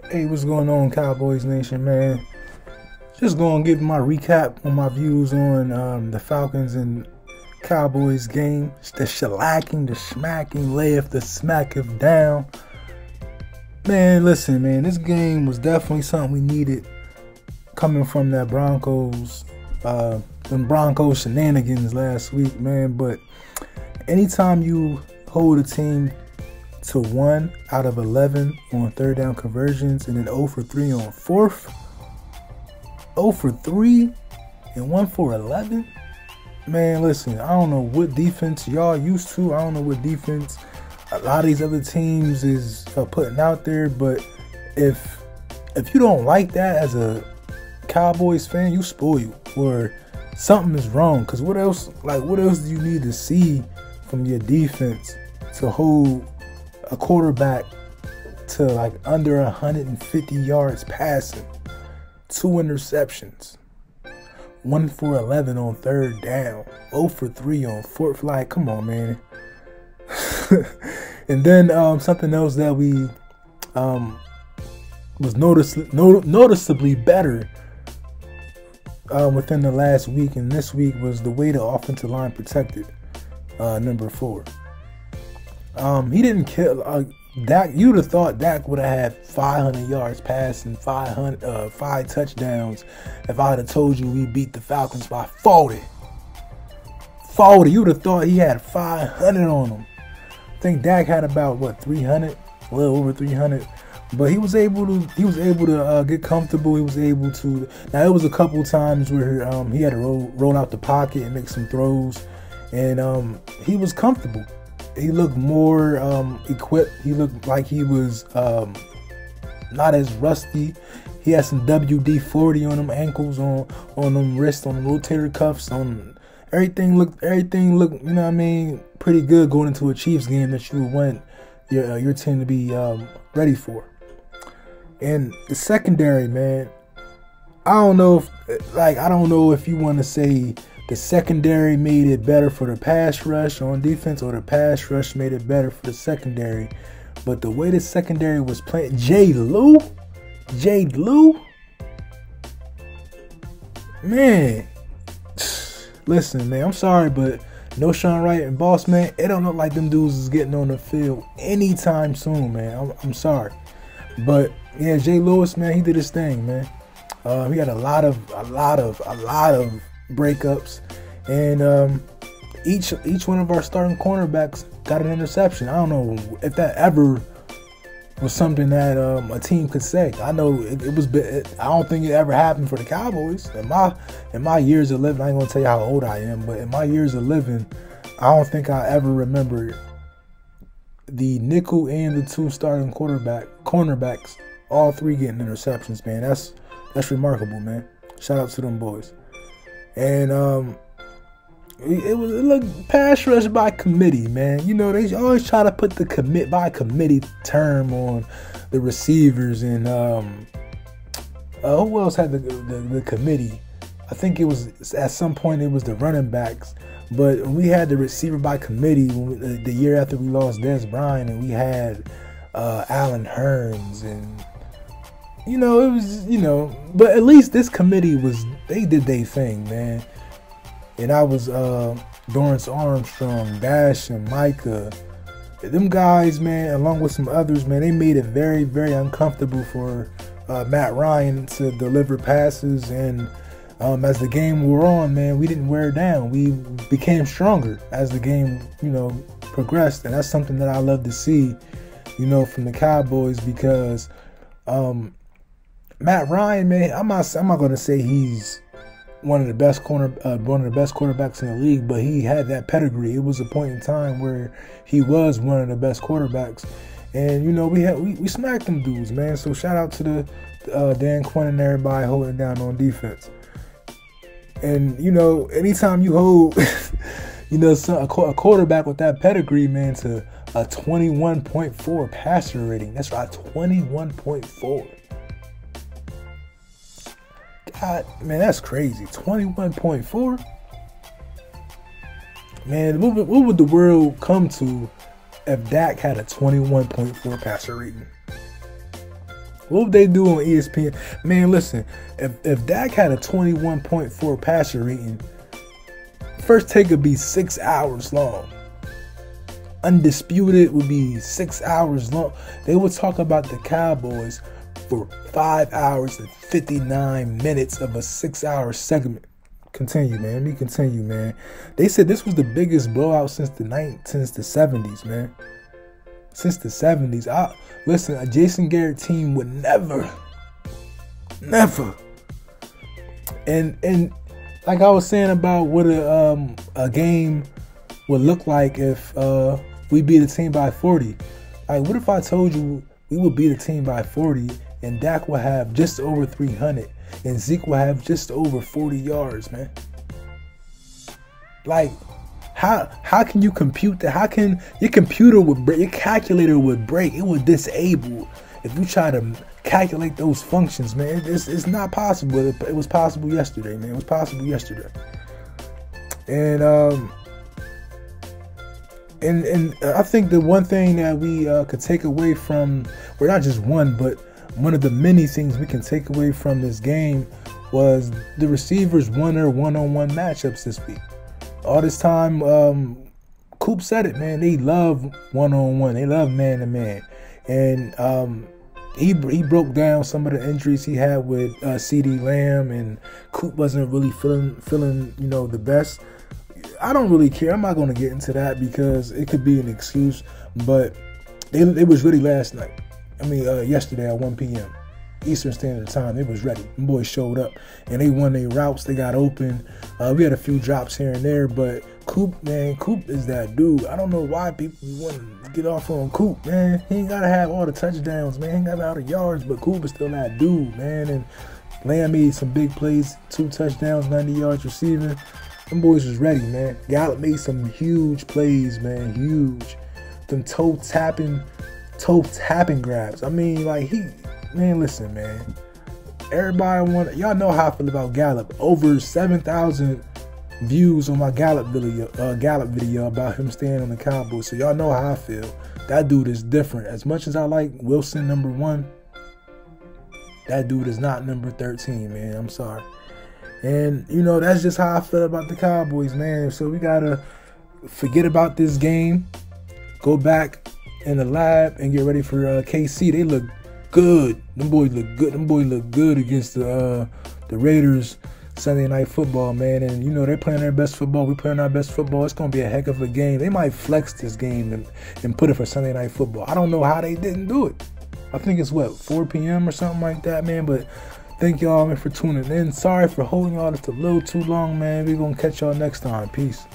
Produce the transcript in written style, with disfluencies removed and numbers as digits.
Hey, what's going on, Cowboys Nation, man? Just gonna give my recap on my views on the Falcons and Cowboys game. The shellacking, the smacking, layeth the smacketh down. Man, listen, man, this game was definitely something we needed coming from that Broncos shenanigans last week, man. But anytime you hold a team to 1 out of 11 on third down conversions and then 0 for 3 on fourth, 0 for 3 and 1 for 11. Man, listen, I don't know what defense y'all used to. I don't know what defense a lot of these other teams is putting out there, but if you don't like that as a Cowboys fan, you spoiled, or something is wrong. Because what else do you need to see from your defense to hold a quarterback to like under 150 yards passing, 2 interceptions, 1 for 11 on third down, 0 for 3 on fourth? Like, come on, man. And then something else that we was noticeably better within the last week and this week was the way the offensive line protected number 4. He didn't kill Dak. You'd have thought Dak would have had 500 yards passing, 5 touchdowns if I had told you we beat the Falcons by 40. You'd have thought he had 500 on him. I think Dak had about 300, a little over 300. But he was able to get comfortable. He was able to. Now it was a couple times where he had to roll out the pocket and make some throws, and he was comfortable. He looked more equipped. He looked like he was not as rusty. He had some WD-40 on them ankles, on them wrists, on the rotator cuffs, on everything looked, you know what I mean, pretty good going into a Chiefs game that you would want your team to be ready for. And the secondary, man, I don't know if you want to say the secondary made it better for the pass rush on defense or the pass rush made it better for the secondary. But the way the secondary was playing, Jay Lou, man, listen, man, I'm sorry, but no Sean Wright and Boss, man, it don't look like them dudes is getting on the field anytime soon, man. I'm sorry. But yeah, Jay Lewis, man, he did his thing, man. He had a lot of breakups, and each one of our starting cornerbacks got an interception. I don't know if that ever was something that a team could say. I know it was. I don't think it ever happened for the Cowboys. In my years of living, I ain't gonna tell you how old I am, but in my years of living, I don't think I ever remember the nickel and the 2 starting cornerbacks, all 3 getting interceptions, man. That's remarkable, man. Shout out to them boys. And it looked pass rush by committee, man. You know, they always try to put the commit by committee term on the receivers, and who else had the committee? I think it was at some point it was the running backs. But we had the receiver by committee the year after we lost Des Bryant, and we had Allen Hurns, and it was, but at least this committee they did their thing, man. And I was Dorrance Armstrong, Dash, and Micah. Them guys, man, along with some others, man, they made it very, very uncomfortable for Matt Ryan to deliver passes. And as the game wore on, man, we didn't wear down. We became stronger as the game, progressed. And that's something that I love to see, from the Cowboys, because Matt Ryan, man, I'm not going to say he's one of the best quarterbacks in the league, but he had that pedigree. It was a point in time where he was one of the best quarterbacks, and we smacked them dudes, man. So shout out to the Dan Quinn and everybody holding down on defense. And anytime you hold, a quarterback with that pedigree, man, to a 21.4 passer rating. That's right, 21.4. God, man, that's crazy. 21.4. Man, what would the world come to if Dak had a 21.4 passer rating? What would they do on ESPN? Man, listen, if Dak had a 21.4 passer rating, first take would be 6 hours long. Undisputed would be 6 hours long. They would talk about the Cowboys for 5 hours and 59 minutes of a 6-hour segment. Continue, man. Let me continue, man. They said this was the biggest blowout since the 70s, man. Since the 70s. Listen, a Jason Garrett team would never. And like I was saying about what a game would look like if we beat a team by 40. Like, what if I told you we would beat a team by 40 and Dak will have just over 300 and Zeke will have just over 40 yards, man? Like, how can you compute that? How can your computer would break, your calculator would break, it would disable if you try to calculate those functions, man? It's not possible. It was possible yesterday, man. It was possible yesterday. And I think the one thing that we could take away from, or not just one, but one of the many things we can take away from this game was the receivers won their one-on-one matchups this week. All this time, Coop said it, man. They love one-on-one. They love man-to-man. And he broke down some of the injuries he had with CeeDee Lamb, and Coop wasn't really feeling the best. I don't really care. I'm not going to get into that because it could be an excuse. But it was ready last night. Yesterday at 1 p.m. Eastern Standard Time. They was ready. Them boys showed up and they won their routes. They got open. We had a few drops here and there, but Coop is that dude. I don't know why people want to get off on Coop, man. He ain't got to have all the touchdowns, man. He ain't got all the yards, but Coop is still that dude, man. And Lamb made some big plays, 2 touchdowns, 90 yards receiving. Them boys was ready, man. Gallup made some huge plays, man. Huge. Them toe tapping grabs. Listen, man. Everybody y'all know how I feel about Gallup. Over 7,000 views on my Gallup video about him staying on the Cowboys. So y'all know how I feel. That dude is different. As much as I like Wilson number 1, that dude is not number 13, man. I'm sorry. And that's just how I feel about the Cowboys, man. So we gotta forget about this game. Go back in the lab and get ready for KC. They look good. Them boys look good. Them boys look good against the Raiders Sunday Night Football, man. And they're playing their best football. We playing our best football. It's gonna be a heck of a game. They might flex this game and put it for Sunday Night Football. I don't know how they didn't do it. I think it's 4 p.m. or something like that, man. But thank y'all, man, for tuning in. Sorry for holding y'all just a little too long, man. We're gonna catch y'all next time. Peace.